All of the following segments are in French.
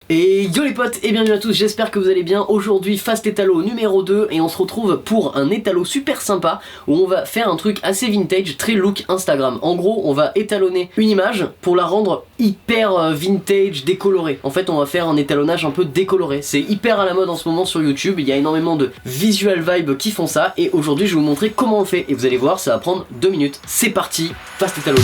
Et yo les potes et bienvenue à tous, j'espère que vous allez bien. Aujourd'hui Fast Étalo numéro 2 et on se retrouve pour un étalo super sympa où on va faire un truc assez vintage, très look Instagram. En gros on va étalonner une image pour la rendre hyper vintage, décolorée. En fait on va faire un étalonnage un peu décoloré. C'est hyper à la mode en ce moment sur YouTube, il y a énormément de visual vibes qui font ça. Et aujourd'hui je vais vous montrer comment on le fait et vous allez voir ça va prendre 2 minutes. C'est parti, Fast Étalo 2.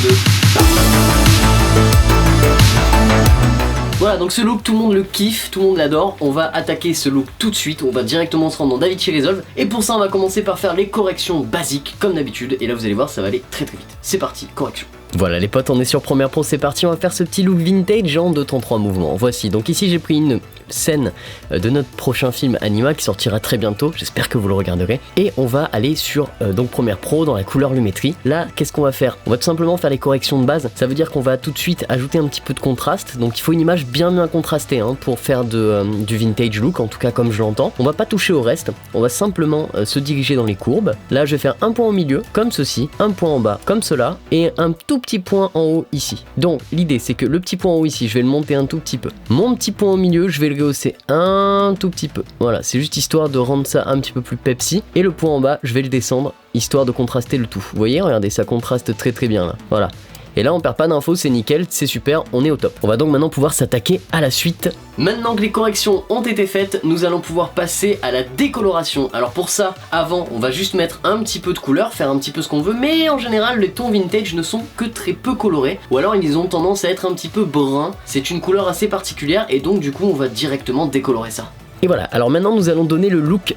Voilà, donc ce look tout le monde le kiffe, tout le monde l'adore. On va attaquer ce look tout de suite, on va directement se rendre dans DaVinci Resolve. Et pour ça on va commencer par faire les corrections basiques comme d'habitude. Et là vous allez voir ça va aller très vite. C'est parti, correction. Voilà les potes, on est sur Premiere Pro, c'est parti, on va faire ce petit look vintage en 2 temps 3 mouvements. Voici, donc ici j'ai pris une scène de notre prochain film Anima qui sortira très bientôt, j'espère que vous le regarderez. Et on va aller sur donc Premiere Pro dans la couleur lumétrie. Là, qu'est-ce qu'on va faire? On va tout simplement faire les corrections de base, ça veut dire qu'on va tout de suite ajouter un petit peu de contraste. Donc il faut une image bien contrastée hein, pour faire du vintage look, en tout cas comme je l'entends. On va pas toucher au reste, on va simplement se diriger dans les courbes. Là je vais faire un point au milieu, comme ceci, un point en bas, comme cela, et un tout petit point en haut ici. Donc l'idée c'est que le petit point en haut ici je vais le monter un tout petit peu, mon petit point au milieu je vais le rehausser un tout petit peu, voilà, c'est juste histoire de rendre ça un petit peu plus Pepsi, et le point en bas je vais le descendre histoire de contraster le tout. Vous voyez, regardez, ça contraste très bien là, voilà. Et là on perd pas d'infos, c'est nickel, c'est super, on est au top. On va donc maintenant pouvoir s'attaquer à la suite. Maintenant que les corrections ont été faites, nous allons pouvoir passer à la décoloration. Alors pour ça, avant, on va juste mettre un petit peu de couleur, faire un petit peu ce qu'on veut, mais en général les tons vintage ne sont que très peu colorés, ou alors ils ont tendance à être un petit peu bruns. C'est une couleur assez particulière et donc du coup on va directement décolorer ça. Et voilà, alors maintenant nous allons donner le look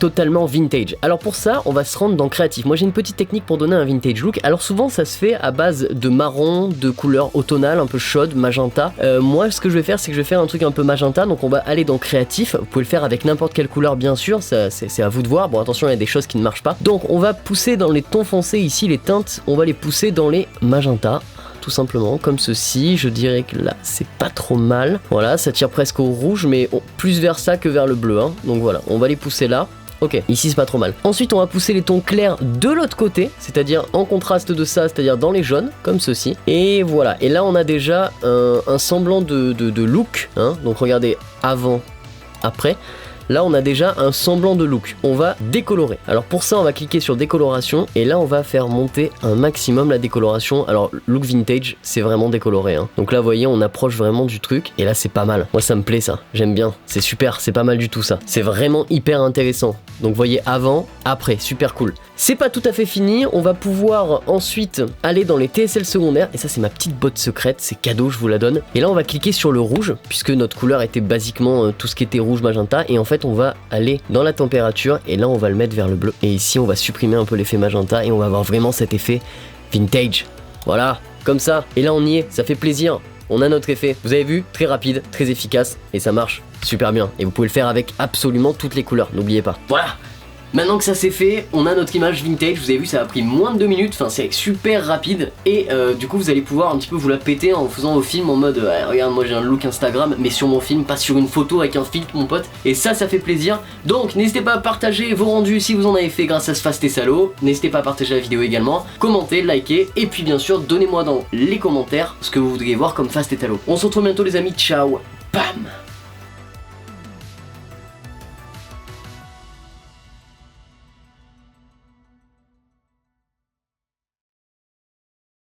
totalement vintage. Alors pour ça, on va se rendre dans créatif. Moi j'ai une petite technique pour donner un vintage look. Alors souvent ça se fait à base de marron, de couleur automnale, un peu chaude, magenta. Moi ce que je vais faire, c'est que je vais faire un truc un peu magenta. Donc on va aller dans créatif. Vous pouvez le faire avec n'importe quelle couleur bien sûr, c'est à vous de voir. Bon attention, il y a des choses qui ne marchent pas. Donc on va pousser dans les tons foncés ici, les teintes, on va les pousser dans les magentas. Tout simplement comme ceci, je dirais que là c'est pas trop mal, voilà, ça tire presque au rouge mais plus vers ça que vers le bleu hein. Donc voilà, on va les pousser là. Ok, ici c'est pas trop mal. Ensuite on va pousser les tons clairs de l'autre côté, c'est-à-dire en contraste de ça, c'est-à-dire dans les jaunes, comme ceci. Et voilà, et là on a déjà un semblant de look hein. Donc regardez, avant, après. Là on a déjà un semblant de look. On va décolorer. Alors pour ça on va cliquer sur décoloration et là on va faire monter un maximum la décoloration. Alors look vintage c'est vraiment décoloré hein. Donc là vous voyez on approche vraiment du truc et là c'est pas mal. Moi ça me plaît ça, j'aime bien, c'est super, c'est pas mal du tout ça. C'est vraiment hyper intéressant. Donc vous voyez avant, après, super cool. C'est pas tout à fait fini, on va pouvoir ensuite aller dans les TSL secondaires. Et ça c'est ma petite botte secrète, c'est cadeau, je vous la donne. Et là on va cliquer sur le rouge, puisque notre couleur était basiquement tout ce qui était rouge magenta. Et en fait on va aller dans la température et là on va le mettre vers le bleu. Et ici on va supprimer un peu l'effet magenta et on va avoir vraiment cet effet vintage. Voilà, comme ça. Et là on y est, ça fait plaisir. On a notre effet, vous avez vu, très rapide, très efficace et ça marche super bien. Et vous pouvez le faire avec absolument toutes les couleurs, n'oubliez pas. Voilà. Maintenant que ça c'est fait, on a notre image vintage, vous avez vu ça a pris moins de 2 minutes, enfin c'est super rapide. Et du coup vous allez pouvoir un petit peu vous la péter en faisant vos films en mode regarde moi j'ai un look Instagram mais sur mon film, pas sur une photo avec un filtre mon pote. Et ça fait plaisir. Donc n'hésitez pas à partager vos rendus si vous en avez fait grâce à ce Fast Étalo. N'hésitez pas à partager la vidéo également, commentez, likez. Et puis bien sûr donnez-moi dans les commentaires ce que vous voudriez voir comme Fast Étalo. On se retrouve bientôt les amis, ciao, bam.